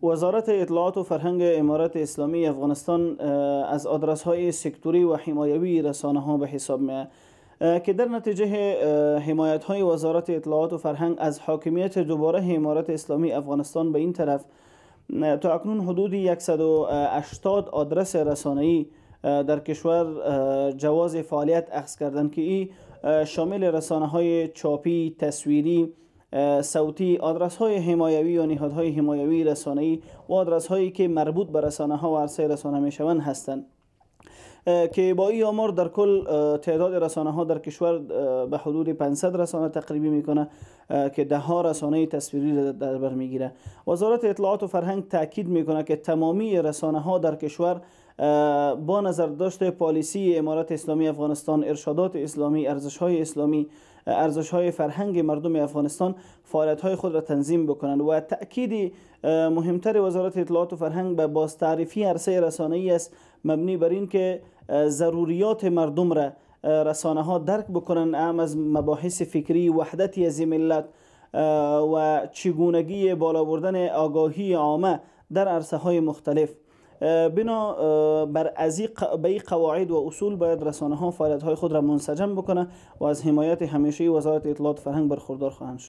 وزارت اطلاعات و فرهنگ امارت اسلامی افغانستان از آدرس‌های سکتوری و حمایوی رسانه‌ها به حساب میاد که در نتیجه حمایت‌های وزارت اطلاعات و فرهنگ از حاکمیت دوباره امارت اسلامی افغانستان به این طرف تا اکنون حدود 180 آدرس رسانه‌ای در کشور جواز فعالیت اخذ کردند که این شامل رسانه‌های چاپی، تصویری، صوتی، آدرس‌های حمایوی و نهادهای حمایوی رسانه‌ای و آدرس‌هایی که مربوط به رسانه‌ها و عرصه رسانه می‌شوند هستند که با این آمار در کل تعداد رسانه ها در کشور به حدود 500 رسانه تقریبی میکنه که 10 رسانه تصویری در بر میگیره. وزارت اطلاعات و فرهنگ تاکید میکنه که تمامی رسانه ها در کشور با نظر داشته پالیسی امارت اسلامی افغانستان، ارشادات اسلامی، ارزش‌های اسلامی، ارزش‌های فرهنگ مردم افغانستان فعالیت‌های خود را تنظیم بکنند و تأکید مهمتر وزارت اطلاعات و فرهنگ به بازتعریفی عرصه رسانه‌ای است مبنی بر این که ضروریات مردم را رسانه ها درک بکنند، اهم از مباحث فکری، وحدتی از ملت و چگونگی بالا بردن آگاهی عامه در عرصه های مختلف. بنا بر این قواعد و اصول باید رسانه ها فعالیت های خود را منسجم بکنه و از حمایت همیشه‌ای وزارت اطلاعات و فرهنگ برخوردار خواهند شد.